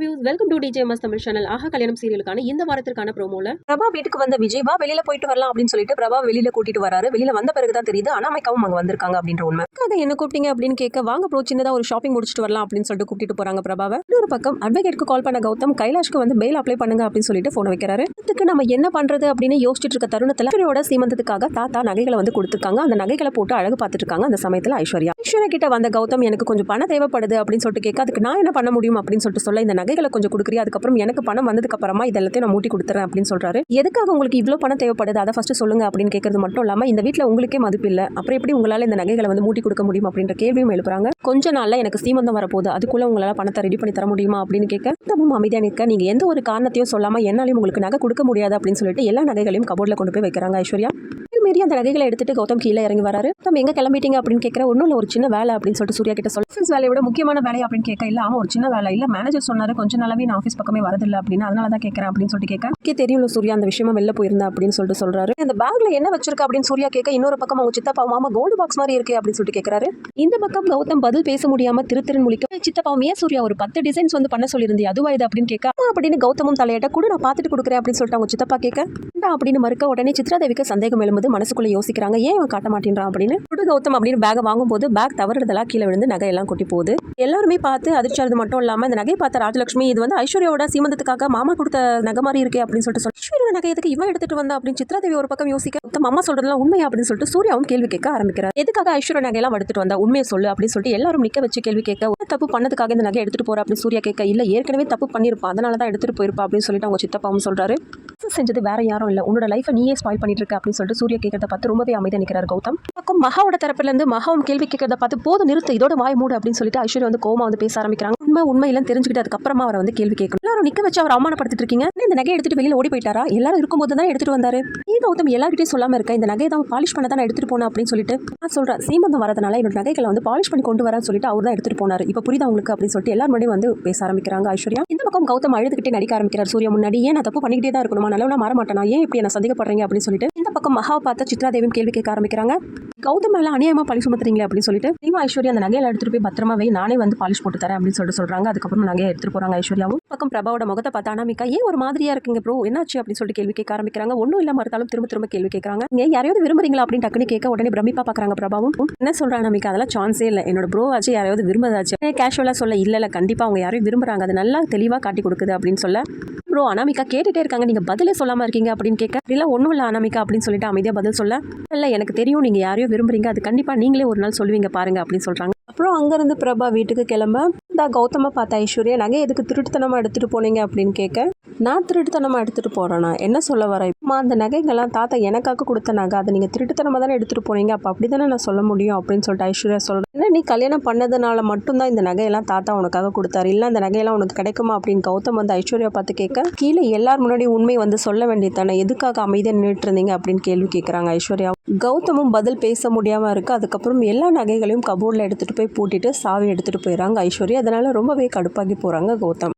Views welcome to DJMS Tamil channel. Aaha Kalyanam சீரியலுக்கான இந்த வாரத்திற்கான ப்ரோமோல பிரபா வீட்டுக்கு வந்த விஜய் வா வெளியில போயிட்டு வரலாம் அப்படின்னு சொல்லிட்டு பிரபா வெளியில கூட்டிட்டு வராரு. வெளியில வந்த பிறகுதான் தெரியுது அனாமிகாவும் அங்க வந்திருக்காங்க அப்படின்ற உண்மை. அதை என்ன கூப்பிட்டீங்க அப்படின்னு கேட்க வாங்க ப்ரோ சின்னதா ஒரு ஷாப்பிங் முடிச்சுட்டு வரலாம் அப்படின்னு சொல்லிட்டு கூட்டிட்டு போறாங்க பிரபாவை. இன்னொரு பக்கம் அட்வொகேட்க்கு கால் பண்ண கௌதம் கைலாஷ்க்கு வந்து பெயில் அப்ளை பண்ணுங்க அப்படின்னு சொல்லிட்டு போன் வைக்கிறாரு. இதுக்கு நம்ம என்ன பண்றது அப்படின்னு யோசிச்சுட்டு இருக்க தருணத்துல ஐஸ்வர்யோட சீமந்தத்துக்காக தாத்தா நகைகளை வந்து கொடுத்துருக்காங்க. அந்த நகைகளை போட்டு அழகு பார்த்துட்டு இருக்காங்க. அந்த சமயத்துல ஐஸ்வர்யா கிட்ட வந்த கௌதம் எனக்கு கொஞ்சம் பணம் தேவைப்படுது அப்படின்னு சொல்லிட்டு கேட்க அதுக்கு நான் என்ன பண்ண முடியும் அப்படின்னு சொல்லிட்டு சொல்ல இந்த நகைகளை கொஞ்சம் கொடுக்குறியா, அதுக்கப்புறம் எனக்கு பணம் வந்ததுக்கு அப்புறமா இதெல்லாத்தையும் நான் மூட்டி கொடுத்துறேன் அப்படின்னு சொல்றாரு. எதுக்காக உங்களுக்கு இவ்வளோ பணம் தேவைப்படுது அதை ஃபர்ஸ்ட் சொல்லுங்க அப்படின்னு கேட்கறது மட்டும் இல்லாம இந்த வீட்டில் உங்களுக்கே மதிப்பு இல்லை, அப்புறம் எப்படி உங்களால இந்த நகைகளை வந்து மூட்டி கொடுக்க முடியும் அப்படின்ற கேள்வியும் எழுப்புறாங்க. கொஞ்ச நாள்ல எனக்கு சீமந்தம் வரப்போகுது, அதுக்குள்ள உங்களால பணத்தை ரெடி பண்ணி தர முடியுமா அப்படின்னு கேட்க தமும் அமைதியா நிற்க நீங்க எந்த ஒரு காரணத்தையும் சொல்லாம என்னாலையும் உங்களுக்கு நகை கொடுக்க முடியாது அப்படின்னு சொல்லிட்டு எல்லா நகைகளையும் கபோர்ட்ல கொண்டு போய் வைக்கிறாங்க ஐஸ்வர்யா. மீறி அந்த நகைகளை எடுத்துட்டு கௌதம் கீழே இறங்கி வராரு. தம் எங்க கிளம்பிட்டீங்க அப்படின்னு கேட்கிற ஒன்னும் இல்ல ஒரு சின்ன வேலை அப்படின்னு சொல்லிட்டு சூர்யா கிட்ட சொல்ல ஆஃபீஸ் வேலையை விட முக்கியமான வேலை அப்படின்னு கேட்க இல்ல ஆமா ஒரு சின்ன வேலை இல்ல மேனேஜர் சொன்னாரு கொஞ்ச நாளாவே நான் ஆஃபீஸ் பக்கமே வரதில்லை அப்படின்னு அதனாலதான் கேட்கறேன் அப்படின்னு சொல்லிட்டு கேட்க தெரியும் சூர்யா அந்த விஷயமா வெளில போயிருந்தா அப்படின்னு சொல்லிட்டு சொல்றாரு. அந்த பேக்ல என்ன வச்சிருக்க அப்படின்னு சூர்யா கேட்க இன்னொரு பக்கம் அவங்க சித்தப்பா மாமா கோல்டு பாக்ஸ் மாதிரி இருக்கு அப்படின்னு சொல்லிட்டு கேட்கறாரு. இந்த பக்கம் கௌதம் பதில் பேச முடியாம திருத்திரன் முழிக்க சித்தப்பாவும் ஏன் சூர்யா ஒரு 10 டிசைன்ஸ் வந்து பண்ண சொல்லியிருந்தே அதுவா இது அப்படின்னு கேட்க அப்படின்னு கௌதமும் தலையிட்ட கூட நான் பார்த்துட்டு கொடுக்குறேன் அப்படின்னு சொல்லிட்டு அவங்க சித்தப்பா கேட்க அப்படின்னு மறுக்க உடனே சித்ராதேவிக்கு சந்தேகம் எழும்புது. மனசுக்குள்ள யோசிக்கிறாங்க ஏன் இவன் காட்ட மாட்டேன்றான் அப்படின்னு. கௌதம் அப்படின்னு பேக வாங்கும் போது பேக் தவறுதலா கீழே விழுந்து நகையெல்லாம் கொட்டி போகுது. எல்லாருமே பார்த்து அதிர்ச்சி மட்டும் இல்லாம இந்த நகை பார்த்த ராஜலட்சுமி இது வந்து ஐஸ்வர்யோட சீமந்தத்துக்காக மாமா கொடுத்த நகை மாதிரி இருக்கே அப்படின்னு சொல்லிட்டு ஐஸ்வர்யோட நகை எதுக்கு இவன் எடுத்துட்டு வந்தா அப்படின்னு சித்ராதேவி ஒரு பக்கம் யோசிக்க கௌதம் அம்மா சொல்றதுலாம் உண்மையா அப்படின்னு சொல்லிட்டு சூர்யாவும் கேள்வி கேட்க ஆரம்பிக்கிறார். எதுக்காக ஐஸ்வர்யா நகையெல்லாம் எடுத்துட்டு வந்தா உண்மையை சொல்லு அப்படின்னு சொல்லிட்டு எல்லாரும் நிக்க வச்சு கேள்வி கேட்க தப்பு பண்ணதுக்காக இந்த நகை எடுத்துட்டு போற அப்படின்னு சூர்யா கேட்க இல்ல ஏற்கனவே தப்பு பண்ணிருப்பா அதனாலதான் எடுத்துட்டு போயிருப்பா அப்படின்னு சொல்லிட்டு அவங்க சித்தப்பாவும் சொல்றாரு. செஞ்சது வேற யாரும் இல்ல உன்னோட லைஃபை நீயே ஸ்பாயில் பண்ணிட்டு இருக்க அப்படின்னு சொல்லிட்டு சூர்யா கேட்கறத பார்த்து ரொம்பவே அமைதியா நிக்கிறார் கௌதம். பக்கம் மகாவோட தரப்புல இருந்து மகாவும் கேள்வி கேட்கறத பார்த்து போது நிறுத்த இதோட வாய் மூடு அப்படின்னு சொல்லிட்டு ஐஸ்வர்யா வந்து கோமா வந்து பேச ஆரம்பிக்கிறாங்க. உண்மையெல்லாம் தெரிஞ்சுக்கிட்டு அதுக்கப்புறமா அவரை வந்து கேள்வி கேட்கணும். எல்லாரும் நிக்க வச்சு அவர் அவமானப்படுத்திட்டு இருக்கீங்க. இந்த நகையை எடுத்துட்டு வெளியில ஓடி போயிட்டாரா, எல்லாரும் இருக்கும்போது தான் எடுத்துட்டு வந்தாரு. கௌதம் எல்லார்கிட்டையும் சொல்லாம இருக்க இந்த நகையை தான் பாலிஷ் பண்ண தான் எடுத்துட்டு போனா அப்படின்னு சொல்லிட்டு நான் சொல்றேன் சீமந்தம் வரதுனால என்னோட நகைகளை வந்து பாலிஷ் பண்ணி கொண்டு வரேன்னு சொல்லிட்டு அவர் தான் எடுத்துட்டு போனாரு. இப்ப புரியுதா உங்களுக்கு அப்படின்னு சொல்லிட்டு எல்லாரும் முன்னாடி வந்து பேச ஆரம்பிக்கிறாங்க ஐஸ்வர்யா. இந்த பக்கம் கௌதம் அழுதுகிட்டே நடிக்க ஆரம்பிக்கிறார் சூர்யா முன்னாடி. ஏன் நான் தப்பு பண்ணிக்கிட்டே தான் இருக்கணுமா, நல்லவனா மாற மாட்டேனா, ஏன் இப்படி என்ன சந்தேகப்படுறீங்க அப்படின்னு சொல்லிட்டு இந்த பக்கம் மகாவை பார்த்து சித்ராதேவியும் கேள்வி கேட்க ஆரம்பிக்கிறாங்க. கௌதம் எல்லாம் அநியாயமா பழி சுமத்துறீங்களே அப்படின்னு சொல்லிட்டு ஐஸ்வர்யா அந்த நகையில எடுத்துட்டு போய் பத்திரமா வை நானே வந்து பாலிஷ் போட்டு தரேன் அப்படின்னு சொல்லிட்டு சொல்றாங்க. அதுக்கப்புறம் நகையை எடுத்துட்டு போறாங்க ஐஸ்வர்யாவும். பக்கம் பிரபாவோட முகத்தை பார்த்து அனாமிகா ஏன் ஒரு மாதிரியா இருக்குங்க ப்ரோ என்னாச்சு அப்படின்னு சொல்லிட்டு கேள்வி கேட்க ஆரம்பிக்கிறாங்க. ஒன்னும் இல்ல மறுத்தாலும் திரும்ப திரும்ப கேள்வி கேட்கறாங்க. நீங்க யாரையாவது விரும்புறீங்களா அப்படின்னு டக்குனு கேட்க உடனே பிரமிப்பா பாக்குறாங்க பிரபாவும். என்ன சொல்றாங்க அனாமிகா அதெல்லாம் சான்ஸே இல்ல, என்னோட ப்ரோ ஆச்சு யாரையாவது விரும்பதாச்சு கேஷுவலா சொல்ல இல்ல கண்டிப்பா அவங்க யாரையும் விரும்புறாங்க அது நல்லா தெளிவா காட்டி கொடுக்குது அப்படின்னு சொல்ல ப்ரோ அனாமிகா கேட்டுட்டே இருக்காங்க நீங்க பதிலே சொல்லாம இருக்கீங்க அப்படின்னு கேட்க இல்ல ஒன்னும் இல்ல அனாமிகா அப்படின்னு சொல்லிட்டு அமைதியா பதில் சொல்ல இல்ல எனக்கு தெரியும் நீங்க யாரையும் விரும்புறீங்க அது கண்டிப்பா நீங்களே ஒரு நாள் சொல்லுவீங்க பாருங்க அப்படின்னு சொல்றாங்க. அப்புறம் அங்கிருந்து பிரபா வீட்டுக்கு கிளம்ப கௌதம பார்த்த ஐஸ்வர்யா நகை எதுக்கு திருட்டுத்தனமா எடுத்துட்டு போனீங்க அப்படின்னு கேட்க நான் திருட்டுத்தனமா எடுத்துட்டு போறேனா என்ன சொல்ல வரேன் அந்த நகைகள்லாம் தாத்தா எனக்காக கொடுத்த நகை அதை நீங்க திருட்டுத்தனமா தானே எடுத்துட்டு போனீங்க அப்ப அப்படிதானே நான் சொல்ல முடியும் அப்படின்னு சொல்லிட்டு ஐஸ்வர்யா சொல்றேன். என்ன நீ கல்யாணம் பண்ணதுனால மட்டும்தான் இந்த நகையெல்லாம் தாத்தா உனக்காக கொடுத்தாரு இல்ல அந்த நகையெல்லாம் உனக்கு கிடைக்குமா அப்படின்னு கௌதம் வந்து ஐஸ்வர்யா பார்த்து கேட்க கீழே எல்லாரும் முன்னாடி உண்மை வந்து சொல்ல வேண்டியதானே எதுக்காக அமைதியா நின்றுட்டு இருந்தீங்க அப்படின்னு கேள்வி கேட்கறாங்க ஐஸ்வர்யா. கௌதமும் பதில் பேச முடியாம இருக்கு. அதுக்கப்புறம் எல்லா நகைகளையும் கபோர்ட்ல எடுத்துட்டு போய் பூட்டிட்டு சாவி எடுத்துட்டு போயிடறாங்க ஐஸ்வர்யா. அதனால ரொம்பவே கடுப்பாகி போறாங்க கௌதம்.